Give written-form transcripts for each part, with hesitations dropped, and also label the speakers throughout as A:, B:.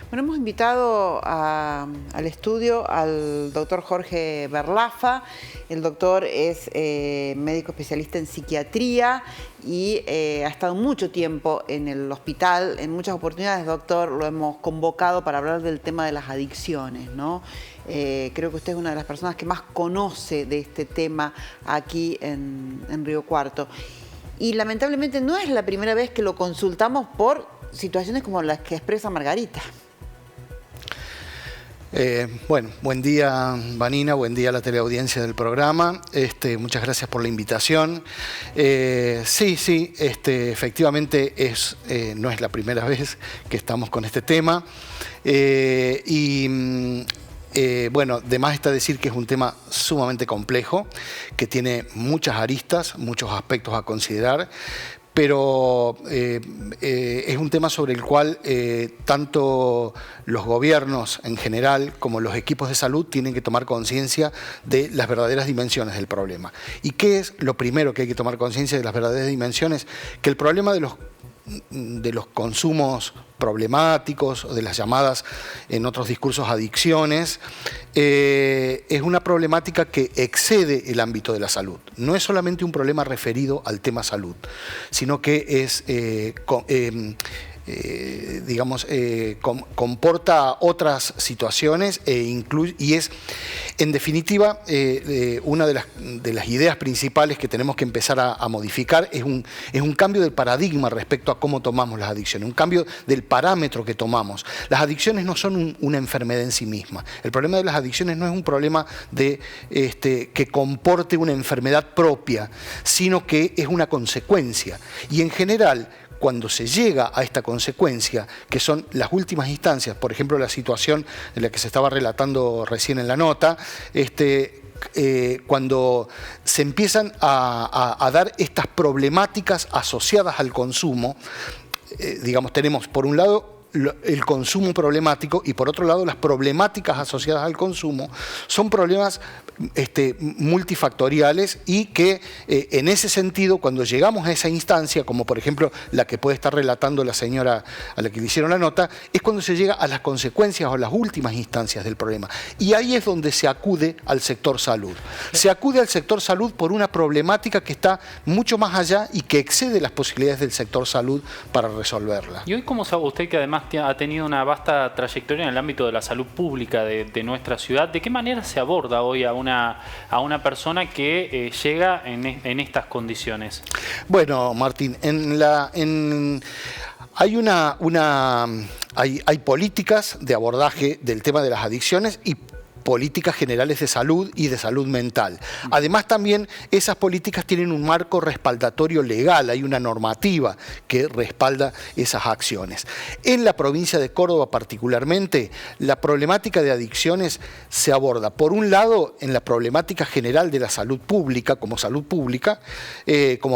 A: Bueno, hemos invitado al estudio al doctor Jorge Berlafa. El doctor es médico especialista en psiquiatría y ha estado mucho tiempo en el hospital. En muchas oportunidades, doctor, lo hemos convocado para hablar del tema de las adicciones, ¿no? Creo que usted es una de las personas que más conoce de este tema aquí en Río Cuarto. Y lamentablemente no es la primera vez que lo consultamos por situaciones como las que expresa Margarita.
B: Bueno, buen día Vanina, buen día a la teleaudiencia del programa. Muchas gracias por la invitación. Sí, efectivamente no es la primera vez que estamos con este tema. Bueno, de más está decir que es un tema sumamente complejo, que tiene muchas aristas, muchos aspectos a considerar, pero es un tema sobre el cual tanto los gobiernos en general como los equipos de salud tienen que tomar conciencia de las verdaderas dimensiones del problema. ¿Y qué es lo primero que hay que tomar conciencia de las verdaderas dimensiones? Que el problema de los consumos problemáticos o de las llamadas en otros discursos adicciones es una problemática que excede el ámbito de la salud. No es solamente un problema referido al tema salud, sino que es comporta otras situaciones y es, en definitiva, una de las ideas principales que tenemos que empezar a modificar es un cambio del paradigma respecto a cómo tomamos las adicciones, un cambio del parámetro que tomamos. Las adicciones no son una enfermedad en sí misma. El problema de las adicciones no es un problema que comporte una enfermedad propia, sino que es una consecuencia. Y en general, cuando se llega a esta consecuencia, que son las últimas instancias, por ejemplo, la situación en la que se estaba relatando recién en la nota, cuando se empiezan a dar estas problemáticas asociadas al consumo, tenemos por un lado el consumo problemático y por otro lado las problemáticas asociadas al consumo son problemas multifactoriales y que en ese sentido, cuando llegamos a esa instancia, como por ejemplo la que puede estar relatando la señora a la que le hicieron la nota, es cuando se llega a las consecuencias o las últimas instancias del problema. Y ahí es donde se acude al sector salud. Se acude al sector salud por una problemática que está mucho más allá y que excede las posibilidades del sector salud para resolverla.
C: ¿Y hoy cómo sabe usted que además ha tenido una vasta trayectoria en el ámbito de la salud pública de nuestra ciudad? ¿De qué manera se aborda hoy a una persona que llega en estas condiciones?
B: Bueno, Martín, hay políticas de abordaje del tema de las adicciones y políticas generales de salud y de salud mental. Además, también esas políticas tienen un marco respaldatorio legal, hay una normativa que respalda esas acciones. En la provincia de Córdoba particularmente, la problemática de adicciones se aborda, por un lado, en la problemática general de la salud pública, como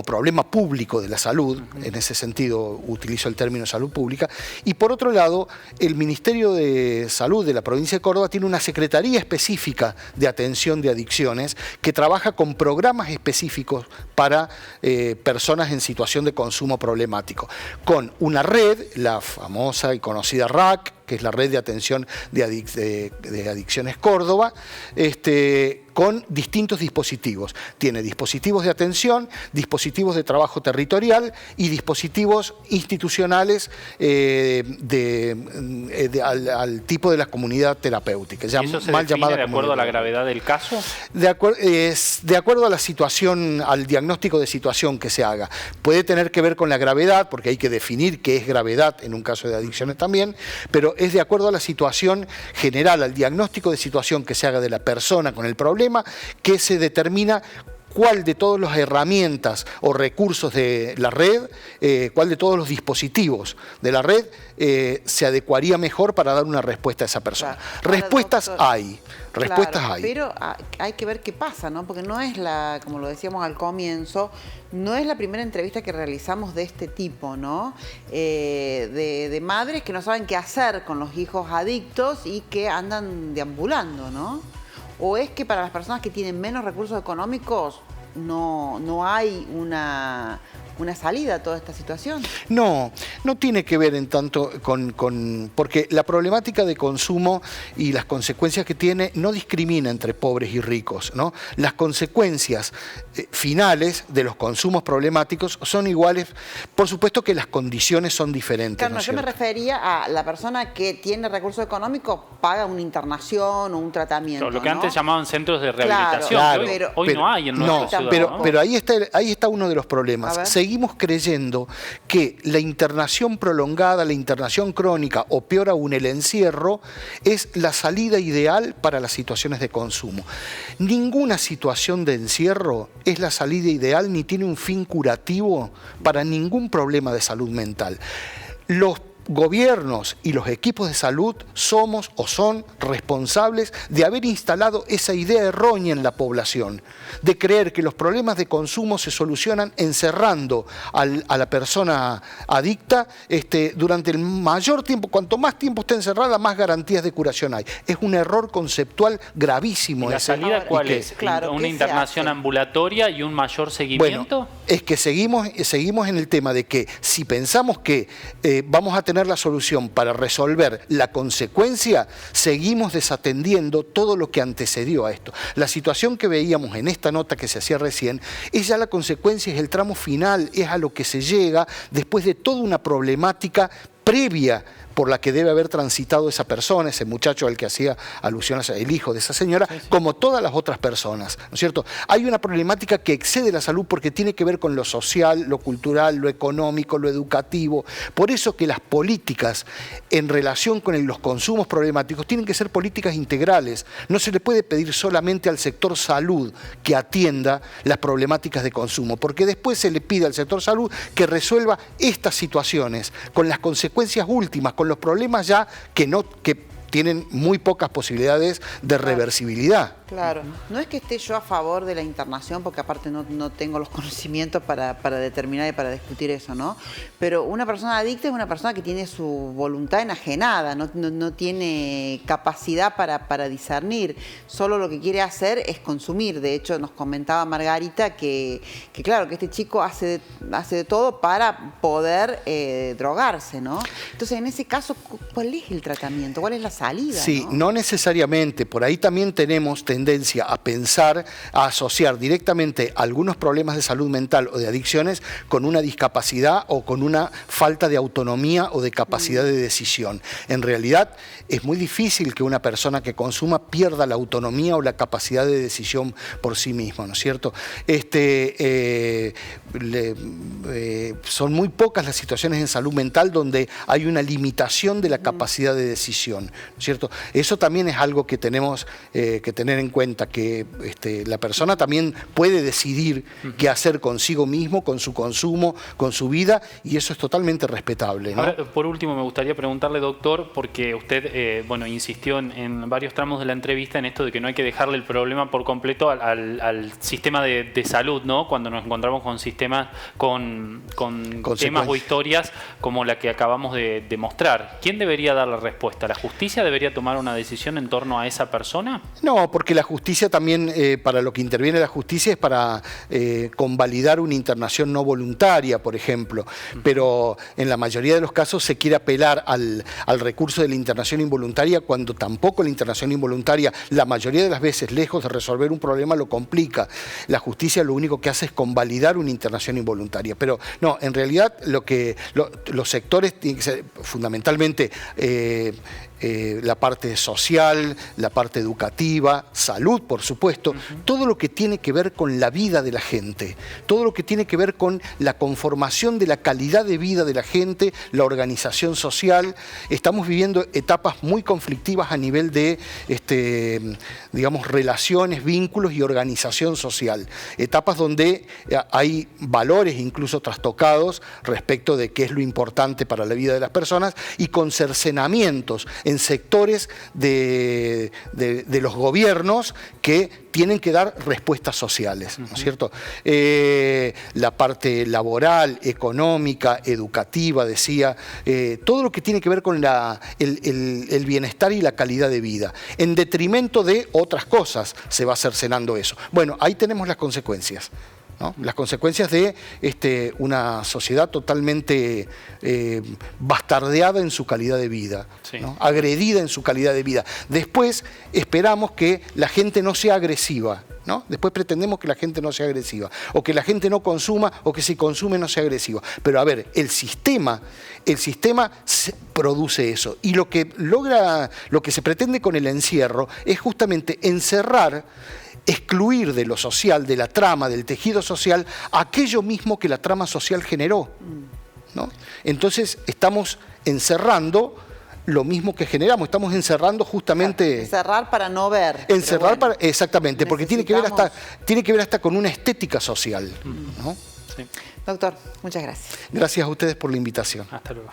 B: problema público de la salud, en ese sentido utilizo el término salud pública, y por otro lado, el Ministerio de Salud de la provincia de Córdoba tiene una secretaría específica de atención de adicciones que trabaja con programas específicos para personas en situación de consumo problemático, con una red, la famosa y conocida RAC, que es la Red de Atención de Adicciones Córdoba, con distintos dispositivos. Tiene dispositivos de atención, dispositivos de trabajo territorial y dispositivos institucionales al tipo de la comunidad terapéutica.
C: ¿Y eso se define de acuerdo a la gravedad del caso?
B: De acuerdo a la situación, al diagnóstico de situación que se haga. Puede tener que ver con la gravedad, porque hay que definir qué es gravedad en un caso de adicciones también, pero es de acuerdo a la situación general, al diagnóstico de situación que se haga de la persona con el problema, que se determina cuál de todas las herramientas o recursos de la red, cuál de todos los dispositivos de la red se adecuaría mejor para dar una respuesta a esa persona. Claro. Respuestas hay.
A: Pero hay que ver qué pasa, ¿no? Porque no es como lo decíamos al comienzo, no es la primera entrevista que realizamos de este tipo, ¿no? De madres que no saben qué hacer con los hijos adictos y que andan deambulando, ¿no? ¿O es que para las personas que tienen menos recursos económicos no hay una salida a toda esta situación.
B: No, no tiene que ver en tanto porque la problemática de consumo y las consecuencias que tiene no discrimina entre pobres y ricos, ¿no? Las consecuencias finales de los consumos problemáticos son iguales, por supuesto que las condiciones son diferentes.
A: Claro,
B: ¿no
A: yo me refería a la persona que tiene recursos económicos, paga una internación o un tratamiento.
C: Lo que
A: ¿no?
C: antes llamaban centros de rehabilitación,
B: claro,
C: hoy no hay en nuestra ciudad.
B: Pero ahí está uno de los problemas. Seguimos creyendo que la internación prolongada, la internación crónica o peor aún el encierro es la salida ideal para las situaciones de consumo. Ninguna situación de encierro es la salida ideal ni tiene un fin curativo para ningún problema de salud mental. Los gobiernos y los equipos de salud somos o son responsables de haber instalado esa idea errónea en la población, de creer que los problemas de consumo se solucionan encerrando a la persona adicta durante el mayor tiempo. Cuanto más tiempo esté encerrada, más garantías de curación hay. Es un error conceptual gravísimo.
C: ¿Y la salida cuál es?
A: Claro,
C: ¿Una internación ambulatoria y un mayor seguimiento?
B: Bueno, es que seguimos en el tema de que si pensamos que vamos a tener la solución para resolver la consecuencia, seguimos desatendiendo todo lo que antecedió a esto. La situación que veíamos en esta nota que se hacía recién es ya la consecuencia, es el tramo final, es a lo que se llega después de toda una problemática previa por la que debe haber transitado esa persona, ese muchacho al que hacía alusión, el hijo de esa señora, sí, como todas las otras personas, ¿no es cierto? Hay una problemática que excede la salud porque tiene que ver con lo social, lo cultural, lo económico, lo educativo. Por eso que las políticas en relación con los consumos problemáticos tienen que ser políticas integrales. No se le puede pedir solamente al sector salud que atienda las problemáticas de consumo, porque después se le pide al sector salud que resuelva estas situaciones con las consecuencias últimas, con los problemas ya que tienen muy pocas posibilidades de reversibilidad.
A: Claro, no es que esté yo a favor de la internación, porque aparte no tengo los conocimientos para determinar y para discutir eso, ¿no? Pero una persona adicta es una persona que tiene su voluntad enajenada, no tiene capacidad para discernir, solo lo que quiere hacer es consumir. De hecho, nos comentaba Margarita que claro, que este chico hace de todo para poder drogarse, ¿no? Entonces, en ese caso, ¿cuál es el tratamiento? ¿Cuál es la salida?
B: Sí, no necesariamente. Por ahí también tenemos tendencia a pensar, a asociar directamente algunos problemas de salud mental o de adicciones con una discapacidad o con una falta de autonomía o de capacidad de decisión. En realidad es muy difícil que una persona que consuma pierda la autonomía o la capacidad de decisión por sí mismo, ¿no es cierto? Son muy pocas las situaciones en salud mental donde hay una limitación de la capacidad de decisión, ¿no es cierto? Eso también es algo que tenemos que tener en cuenta, que la persona también puede decidir qué hacer consigo mismo, con su consumo, con su vida, y eso es totalmente respetable, ¿no?
C: Ahora, por último, me gustaría preguntarle, doctor, porque usted insistió en varios tramos de la entrevista en esto de que no hay que dejarle el problema por completo al sistema de salud, ¿no? Cuando nos encontramos con sistemas, con temas o historias como la que acabamos de mostrar. ¿Quién debería dar la respuesta? ¿La justicia debería tomar una decisión en torno a esa persona?
B: No, porque la justicia también, para lo que interviene la justicia es para convalidar una internación no voluntaria, por ejemplo. Pero en la mayoría de los casos se quiere apelar al recurso de la internación involuntaria cuando tampoco la internación involuntaria, la mayoría de las veces, lejos de resolver un problema, lo complica. La justicia lo único que hace es convalidar una internación involuntaria. Pero no, en realidad los sectores tienen que ser fundamentalmente la parte social, la parte educativa, salud, por supuesto, todo lo que tiene que ver con la vida de la gente, todo lo que tiene que ver con la conformación de la calidad de vida de la gente, la organización social. Estamos viviendo etapas muy conflictivas a nivel de, digamos, relaciones, vínculos y organización social. Etapas donde hay valores incluso trastocados respecto de qué es lo importante para la vida de las personas y con cercenamientos en sectores de los gobiernos que tienen que dar respuestas sociales, ¿no es cierto? La parte laboral, económica, educativa, decía, todo lo que tiene que ver con el bienestar y la calidad de vida. En detrimento de otras cosas se va cercenando eso. Bueno, ahí tenemos las consecuencias. ¿no? Las consecuencias de una sociedad totalmente bastardeada en su calidad de vida,
C: Sí.
B: ¿no? Agredida en su calidad de vida. Después esperamos que la gente no sea agresiva, ¿no? Después pretendemos que la gente no sea agresiva, o que la gente no consuma, o que si consume no sea agresiva. Pero a ver, el sistema produce eso. Y lo que se pretende con el encierro es justamente encerrar, excluir de lo social, de la trama, del tejido social, aquello mismo que la trama social generó, ¿no? Entonces estamos encerrando lo mismo que generamos, estamos encerrando justamente...
A: Encerrar para no ver.
B: Encerrar
A: bueno,
B: exactamente, porque tiene que ver hasta con una estética social, ¿no?
C: Sí.
A: Doctor, muchas gracias.
B: Gracias a ustedes por la invitación.
C: Hasta luego.